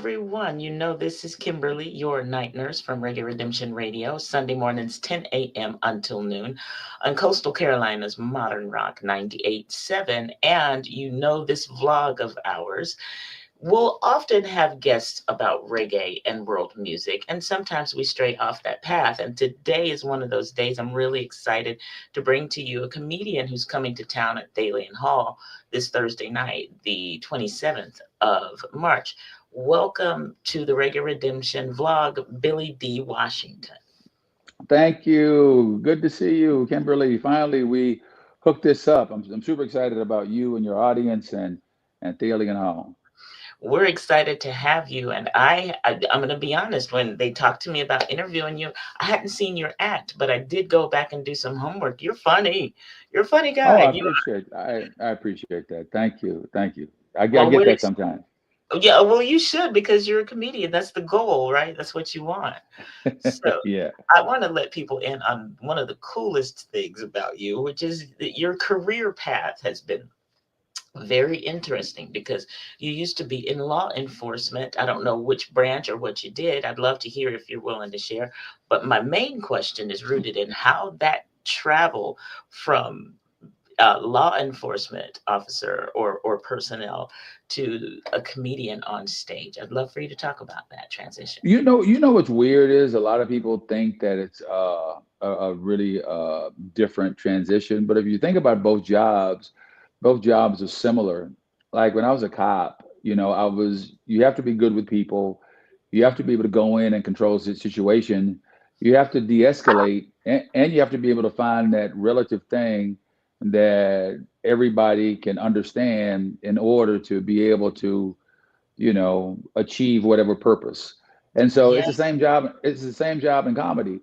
everyone. You know, this is Kimberly, your night nurse from Reggae Redemption Radio, Sunday mornings, 10 a.m. until noon on Coastal Carolina's Modern Rock 98.7. And you know, this vlog of ours we'll often have guests about reggae and world music, and sometimes we stray off that path. And today is one of those days I'm really excited to bring to you a comedian who's coming to town at Thalian Hall this Thursday night, the 27th of March. Welcome to the Reggae Redemption vlog, Billy D. Washington. Thank you. Good to see you, Kimberly. Finally, we hooked this up. I'm super excited about you and your audience and Thalian Hall. We're excited to have you. And I'm going to be honest, when they talked to me about interviewing you, I hadn't seen your act, but I did go back and do some homework. You're funny. You're a funny Oh, guy. I You appreciate I appreciate that. Thank you. Thank you. I well, get we're that ex- sometimes. yeah, well, you should because you're a comedian. That's the goal, right? That's what you want. So Yeah. I want to let people in on one of the coolest things about you, which is that your career path has been very interesting because you used to be in law enforcement. I don't know which branch or what you did. I'd love to hear if you're willing to share. But my main question is rooted in how that travel from law enforcement officer or personnel to a comedian on stage. I'd love for you to talk about that transition. You know what's weird is a lot of people think that it's a really different transition, but if you think about both jobs are similar. Like when I was a cop, you have to be good with people. You have to be able to go in and control the situation. You have to de-escalate, and you have to be able to find that relative thing that everybody can understand in order to be able to, achieve whatever purpose. And so Yeah. it's the same job. It's the same job in comedy.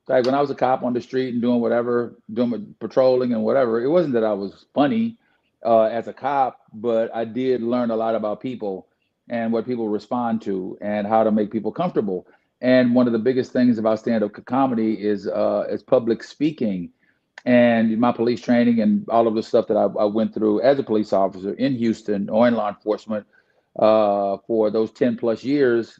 Like when I was a cop on the street and doing whatever, doing patrolling and whatever, it wasn't that I was funny as a cop, but I did learn a lot about people and what people respond to and how to make people comfortable. And one of the biggest things about stand-up comedy is public speaking and my police training and all of the stuff that I went through as a police officer in Houston or in law enforcement for those 10 plus years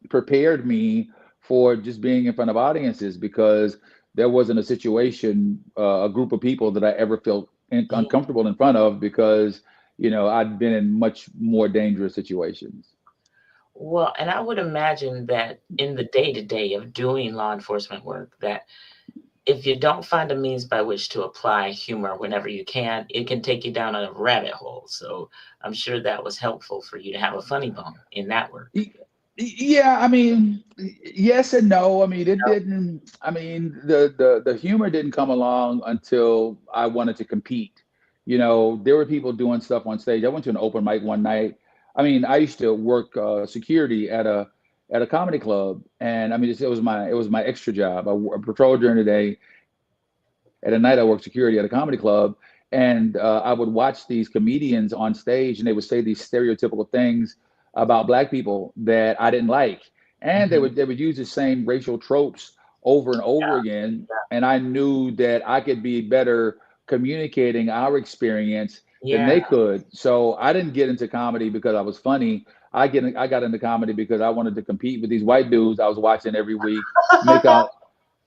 prepared me for just being in front of audiences because there wasn't a situation, a group of people that I ever felt uncomfortable in front of because, I'd been in much more dangerous situations. Well, and I would imagine that in the day to day of doing law enforcement work, that if you don't find a means by which to apply humor whenever you can, it can take you down a rabbit hole. So I'm sure that was helpful for you to have a funny bone in that work. Y- Yeah, I mean, yes and no. I mean, it didn't. I mean, the humor didn't come along until I wanted to compete. There were people doing stuff on stage. I went to an open mic one night. I mean, I used to work security at a comedy club, and I mean, it was my extra job. I patrolled during the day. At night, I worked security at a comedy club, and I would watch these comedians on stage, and they would say these stereotypical things about black people that I didn't like, and they Mhm. would they would use the same racial tropes over and over again, and I knew that I could be better communicating our experience than Yeah. they could. So I didn't get into comedy because I was funny. I got into comedy because I wanted to compete with these white dudes I was watching every week, make all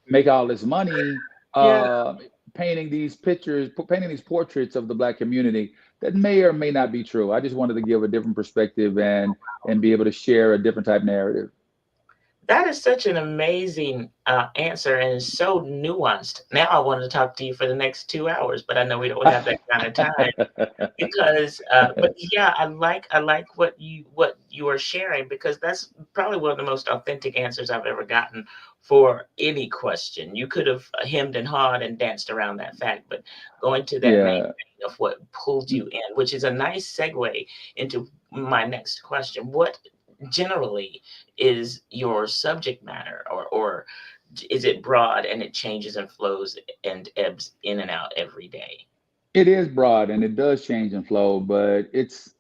make all this money Yeah. painting these portraits of the black community that may or may not be true. I just wanted to give a different perspective and be able to share a different type narrative. That is such an amazing answer and is so nuanced. Now I want to talk to you for the next 2 hours, but I know we don't have that kind of time. Because but yeah, I like what you are sharing because that's probably one of the most authentic answers I've ever gotten for any question. You could have hemmed and hawed and danced around that fact, but going to that main Yeah. thing of what pulled you in, which is a nice segue into my next question. What generally is your subject matter, or is it broad and it changes and flows and ebbs in and out every day? It is broad and it does change and flow, but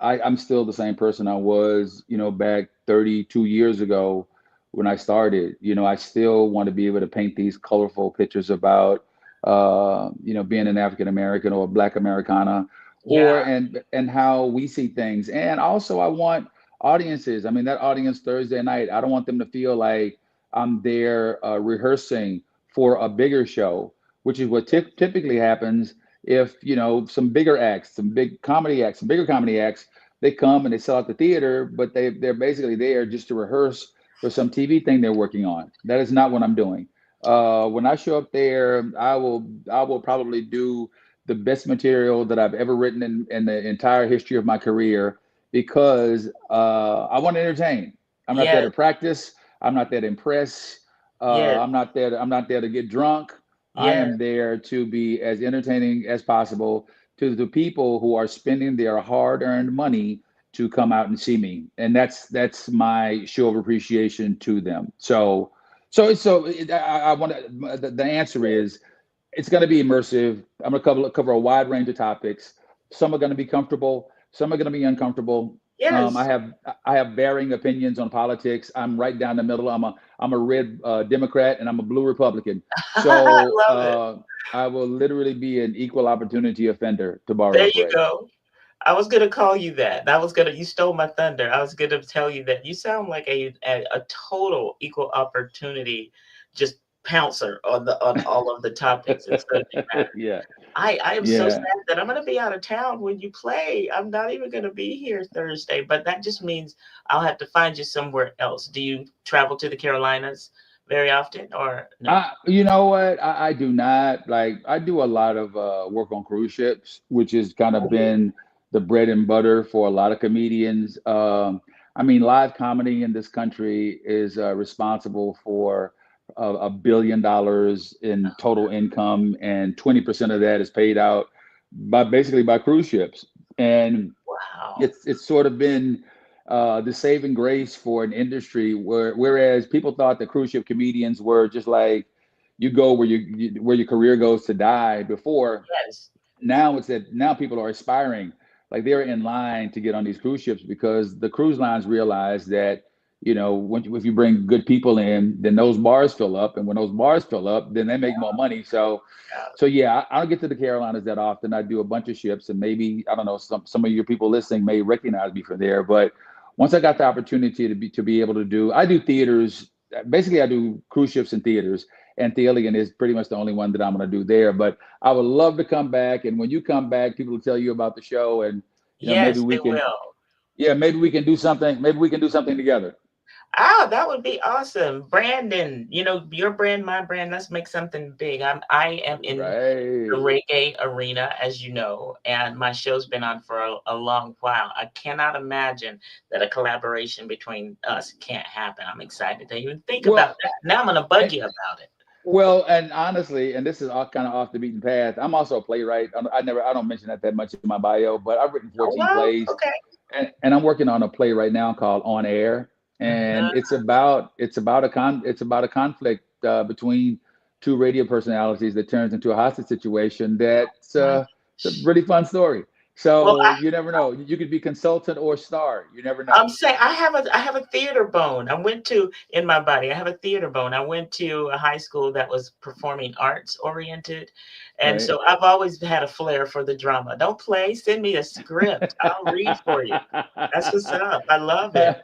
I'm still the same person I was, back 32 years ago when I started. I still want to be able to paint these colorful pictures about being an African American or a Black Americana Yeah. and how we see things. And also audiences. I mean, that audience Thursday night, I don't want them to feel like I'm there rehearsing for a bigger show, which is what typically happens if, some bigger acts, some big comedy acts, some bigger comedy acts, they come and they sell out the theater, but they're basically there just to rehearse for some TV thing they're working on. That is not what I'm doing. When I show up there, I will probably do the best material that I've ever written in the entire history of my career because I want to entertain. I'm not there Yes, to practice. I'm not there to impress. yes, I'm not there to get drunk. I yes, am there to be as entertaining as possible to the people who are spending their hard-earned money to come out and see me, and that's my show of appreciation to them. I want to. The answer is it's going to be immersive. I'm going to cover a wide range of topics. Some are going to be comfortable. Some are going to be uncomfortable. I yes. have I have varying opinions on politics. I'm right down the middle. I'm a red Democrat and I'm a blue Republican. I So love it. I will literally be an equal opportunity offender, to borrow There a you phrase. go. I was gonna call you that. You stole my thunder. I was gonna tell you that you sound like a total equal opportunity, just pouncer on all of the topics and subject matter. Yeah, I am so yeah. sad that I'm gonna be out of town when you play. I'm not even gonna be here Thursday, but that just means I'll have to find you somewhere else. Do you travel to the Carolinas very often or no? You know what? I do not like. I do a lot of work on cruise ships, which has kind of Oh, been the bread and butter for a lot of comedians. I mean, live comedy in this country is responsible for $1 billion in total income, and 20% of that is paid out basically by cruise ships. And wow. it's sort of been the saving grace for an industry whereas people thought that cruise ship comedians were just like you go where your career goes to die before. Yes. Now it's that now people are aspiring, like they're in line to get on these cruise ships because the cruise lines realize that if you bring good people in, then those bars fill up, and when those bars fill up, then they make more money. Yeah. So yeah, I don't get to the Carolinas that often. I do a bunch of ships, and maybe I don't know some of your people listening may recognize me from there. But once I got the opportunity to be able to I do theaters. Basically, I do cruise ships and theaters, and Thalian is pretty much the only one that I'm going to do there. But I would love to come back, and when you come back, people will tell you about the show, and maybe Yes, we they can, will. yeah, maybe we can do something. Maybe we can do something together. Ah, that would be awesome. Brandon, your brand, my brand, let's make something big. I am in the Right. reggae arena, as you know, and my show's been on for a long while. I cannot imagine that a collaboration between us can't happen. I'm excited to even think about Well, that. Now I'm gonna bug you about it. and honestly, and this is all kind of off the beaten path. I'm also a playwright. I don't mention that much in my bio, but I've written Oh 14 wow, plays, okay. and I'm working on a play right now called On Air, and Mhm. it's about a conflict between two radio personalities that turns into a hostage situation. My It's a really fun story. well, So you never know. You could be consultant or star. You never I'm know. saying I have a theater bone. I went to in my body. I have a theater bone. I went to a high school that was performing arts oriented, and Right? so I've always had a flair for the drama. Don't play. Send me a script. I'll read for you. That's what's up. I love it.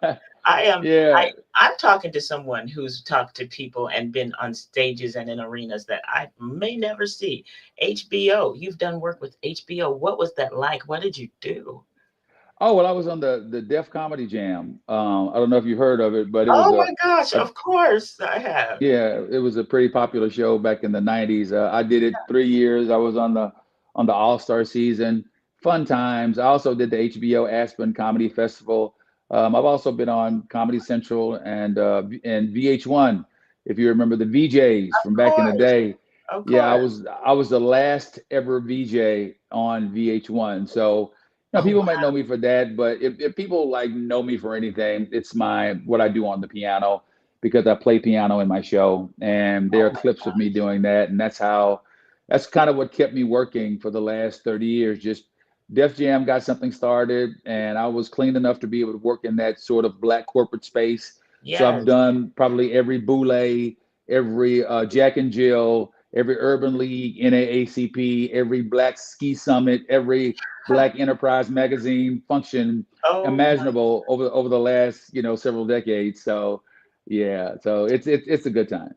I am. Yeah. I'm talking to someone who's talked to people and been on stages and in arenas that I may never see. HBO. You've done work with HBO. What was that like? What did you do? Oh well, I was on the Def Comedy Jam. I don't know if you heard of it, but it was Oh my gosh, a of course I have. yeah, it was a pretty popular show back in the '90s. I did it 3 years. I was on the All Star season. Fun times. I also did the HBO Aspen Comedy Festival. I've also been on Comedy Central and VH1. If you remember the VJs Of from back in the course, day, of yeah, I course. was I was the last ever VJ on VH1. So Oh, people wow. might know me for that, but if people like know me for anything, it's my what I do on the piano because I play piano in my show, and there are Oh my clips of me gosh. doing that, and that's kind of what kept me working for the last 30 years. Just Def Jam got something started, and I was clean enough to be able to work in that sort of black corporate space. So I've Yes. done probably every Boule, every Jack and Jill, every urban league, NAACP, every Black Ski Summit, every Black Enterprise magazine function Oh my. imaginable over the last several decades. So yeah, so it's a good time.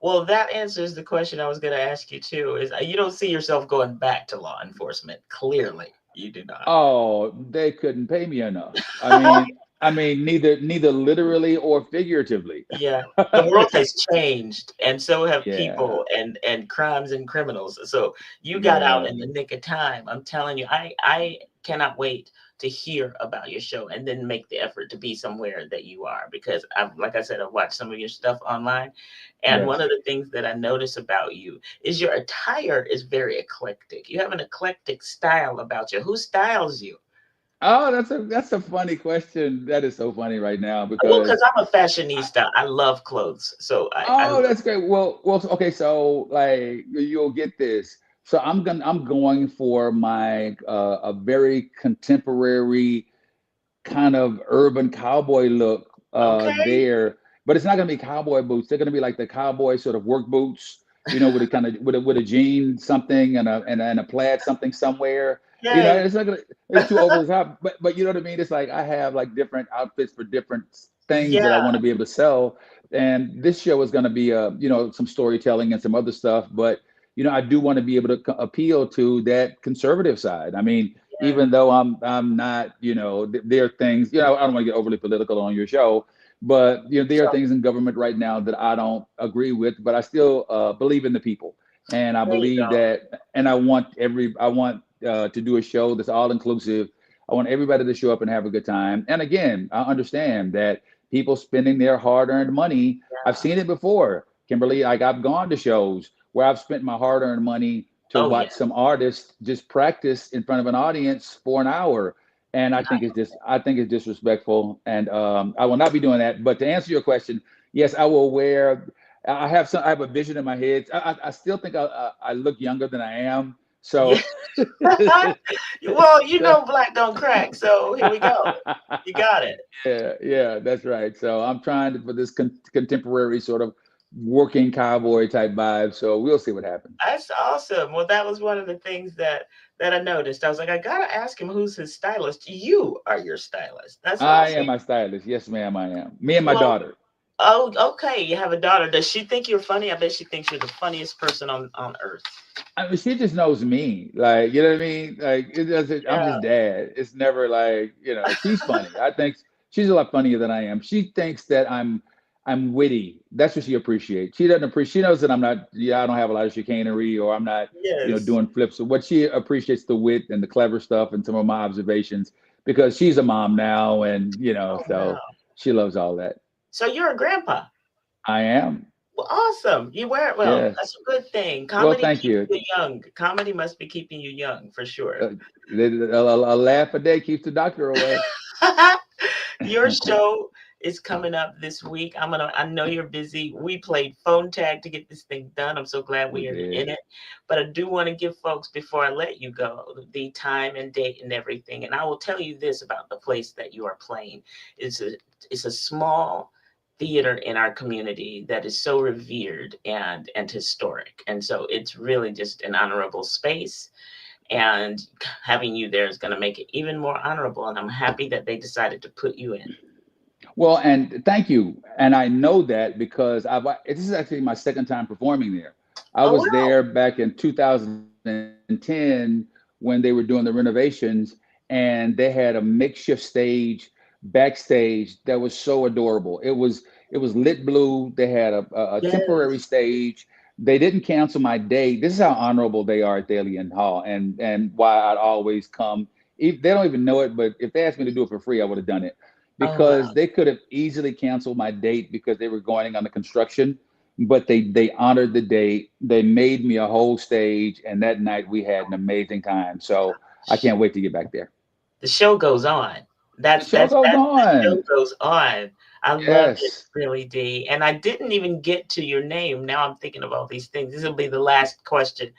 Well, that answers the question I was going to ask you too. Is you don't see yourself going back to law enforcement? Clearly, you do not. Oh, they couldn't pay me enough. I mean, neither literally or figuratively. Yeah, the world has changed, and so have Yeah, people and crimes and criminals. So you got out yeah, in the nick of time. I'm telling you, I cannot wait to hear about your show and then make the effort to be somewhere that you are, because I'm like I said, I've watched some of your stuff online, and one yes. of the things that I notice about you is your attire is very eclectic. You have an eclectic style about you. Who styles you? Oh, that's a funny question. That is so funny right now Well, because because I'm a fashionista. I love clothes, so I oh, love. that's great. Well, okay. So, like, you'll get this. So, I'm going for my a very contemporary kind of urban cowboy look Okay. there, but it's not going to be cowboy boots. They're going to be like the cowboy sort of work boots, with a kind of with a jean something and a plaid something somewhere. Yes. It's not going to it's too over the top, but you know what I mean. It's like I have like different outfits for different things that I Yeah. want to be able to sell, and this show is going to be some storytelling and some other stuff, but I do want to be able to appeal to that conservative side. I mean, Yeah. even though I'm not, there are things, I don't want to get overly political on your show, but there are So things in government right now that I don't agree with, but I still believe in the people, and I there you believe go. that, and I want to do a show that's all inclusive. I want everybody to show up and have a good time. And again, I understand that people spending their hard-earned money. I've Yeah. seen it before, Kimberly. Like I've gone to shows where I've spent my hard-earned money to Oh, watch yeah. some artists just practice in front of an audience for an hour. And I think it's disrespectful, and I will not be doing that. But to answer your question, yes, I will wear. I have a vision in my head. I still think I look younger than I am. Yeah. So, Well, so black don't crack. So here we go. You got it. yeah, yeah, that's right. So I'm trying for this contemporary sort of working cowboy type vibe. So we'll see what happens. That's awesome. Well, that was one of the things that I noticed. I was like, I gotta ask him who's his stylist. You are your stylist. That's I awesome. am my stylist. Yes, ma'am, I am. Me and my Well, daughter. oh, okay. You have a daughter. Does she think you're funny? I bet she thinks you're the funniest person on earth. I mean, she just knows me. Like, you know what I mean? Like, it doesn't, I'm Yeah. just dad. It's never like, she's funny. I think she's a lot funnier than I am. She thinks that I'm witty. That's what she appreciates. She doesn't appreciate, she knows that I'm not, yeah, I don't have a lot of chicanery or I'm not, Yes. doing flips. So what she appreciates the wit and the clever stuff and some of my observations because she's a mom now and, Oh wow. so she loves all that. So you're a grandpa. I am. Well, awesome. You wear it well. That's Yes. a good thing. Well, Comedy thank keeps you. you young. Comedy must be keeping you young for sure. Uh, a laugh a day keeps the doctor away. Your show is coming up this week. I know you're busy. We played phone tag to get this thing done. I'm so glad We we are did. in it. But I do want to give folks, before I let you go, the time and date and everything. And I will tell you this about the place that you are playing. It's a it's a small theater in our community that is so revered and historic. And so it's really just an honorable space, and having you there is going to make it even more honorable, and I'm happy that they decided to put you in. Well, and thank you. And I know that because this is actually my second time performing there. I Oh was wow. there back in 2010 when they were doing the renovations, and they had a makeshift stage backstage that was so adorable. It was lit blue. They had a temporary Yes. stage. They didn't cancel my date. This is how honorable they are at Thalian Hall, and why I'd always come. They don't even know it, but if they asked me to do it for free, I would have done it Oh wow. because they could have easily canceled my date because they were going on the construction, but they honored the date. They made me a whole stage, and that night we had an amazing time. So I can't wait to get back there. The show goes on. The show goes The show on. goes on. I love it, Yes. really, D. And I didn't even get to your name. Now I'm thinking of all these things. This will be the last question.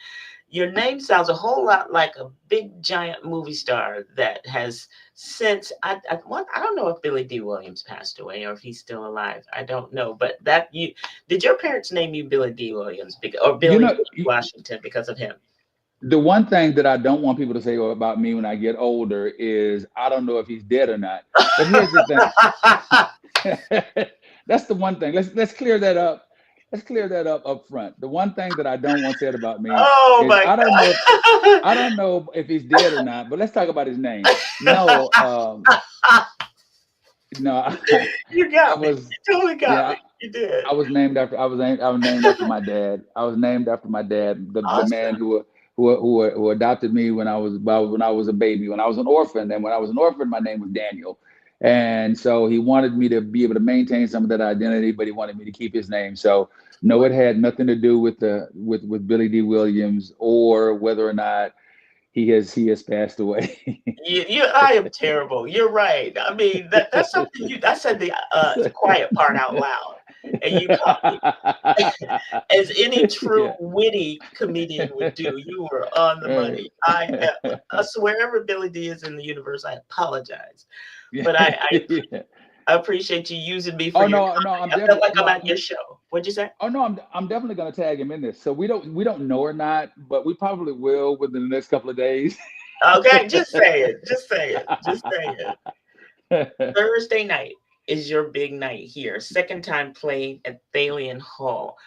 Your name sounds a whole lot like a big giant movie star that has since I don't know if Billy D. Williams passed away or if he's still alive. I don't know, but that you did your parents name you Billy D. Williams or You Billy know, George Washington because of him? the one thing that I don't want people to say about me when I get older is I don't know if he's dead or not. But here's the thing. That's the one thing. Let's clear that up. Let's clear that up front. The one thing that I don't want said about me Oh is my I God. don't know if he's dead or not. But let's talk about his name. No, no, You I got me. was You totally got yeah. me. You did. I was named after my dad. I was named after my dad, the man Awesome. who adopted me when I was a baby, when I was an orphan. And when I was an orphan, my name was Daniel. And so he wanted me to be able to maintain some of that identity, but he wanted me to keep his name. So no, What? it had nothing to do with with Billy D. Williams or whether or not he has passed away. I am terrible. You're right. I mean, that's something I said the quiet part out loud, and you caught me. As any true Yeah. witty comedian would do, you were on the money. I swear, wherever Billy D is in the universe, I apologize, but Yeah. I appreciate you using me for Oh your no, no, comedy. I'm I felt definitely like I'm at your show. What'd you say? oh no, I'm definitely gonna tag him in this. So we don't know or not, but we probably will within the next couple of days. Okay, just say it. Just say it. Just say it. Thursday night is your big night here. Second time playing at Thalian Hall.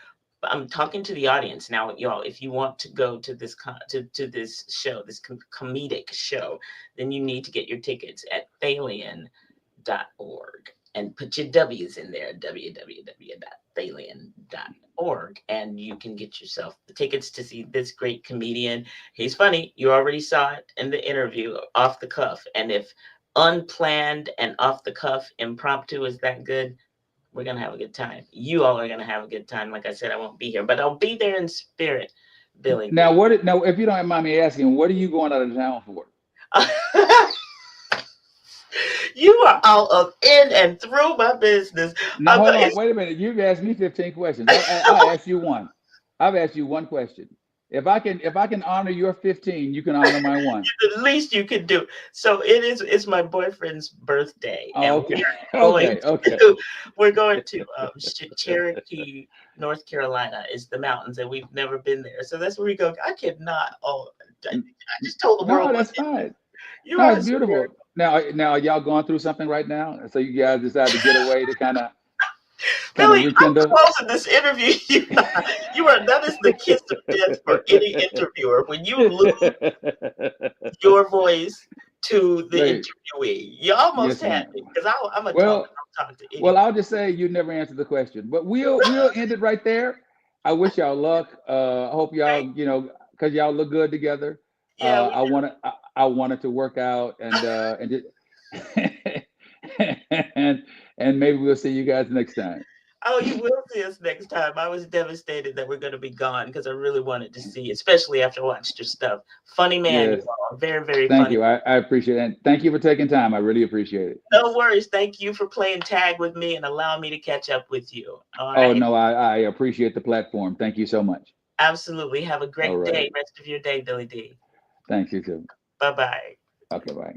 I'm talking to the audience now, y'all. If you want to go to this to this show, this comedic show, then you need to get your tickets at Thalian.org and put your W's in there, www.thalian.org, and you can get yourself the tickets to see this great comedian. He's funny. You already saw it in the interview off the cuff. And if unplanned and off the cuff impromptu is that good, we're gonna have a good time. You all are gonna have a good time. Like I said, I won't be here, but I'll be there in spirit, Billy Now D. now if you don't mind me asking, what are you going out of town for? You are all up in and through my business. Now hold on, It's wait a minute. You've asked me 15 questions. I asked you one. I've asked you one question. If I can honor your 15, you can honor my one. the least you can do. So it's my boyfriend's birthday, and Oh, okay. going Okay, okay. to we're going to Cherokee, North Carolina is the mountains, and we've never been there. So that's where we go. I cannot. Oh, I just told the world No, what that's fine. you No, are it's so beautiful. Now, are y'all going through something right now? So you guys decide to get away to kind of Billy, I'm rekindle. closing this interview. You are that is the kiss of death for any interviewer. When you lose your voice to the Right. interviewee, you almost Yes, had ma'am. me because I'm a talker. Well, I'll talk to well, anyone. I'll just say you never answered the question, but we'll end it right there. I wish y'all luck. I hope Thank, y'all, because y'all look good together. yeah, we I wanted to work out and just, and maybe we'll see you guys next time. oh, you will see us next time. I was devastated that we're going to be gone because I really wanted to see, especially after I watched your stuff. Funny man, you Yes, are very, very thank funny. you. I appreciate it. And thank you for taking time. I really appreciate it. No worries. Thank you for playing tag with me and allowing me to catch up with you. All Oh right. no, I appreciate the platform. Thank you so much. Absolutely. Have a All great day. right. Rest of your day, Billy D. Thanks, you too. Bye bye. Okay, bye.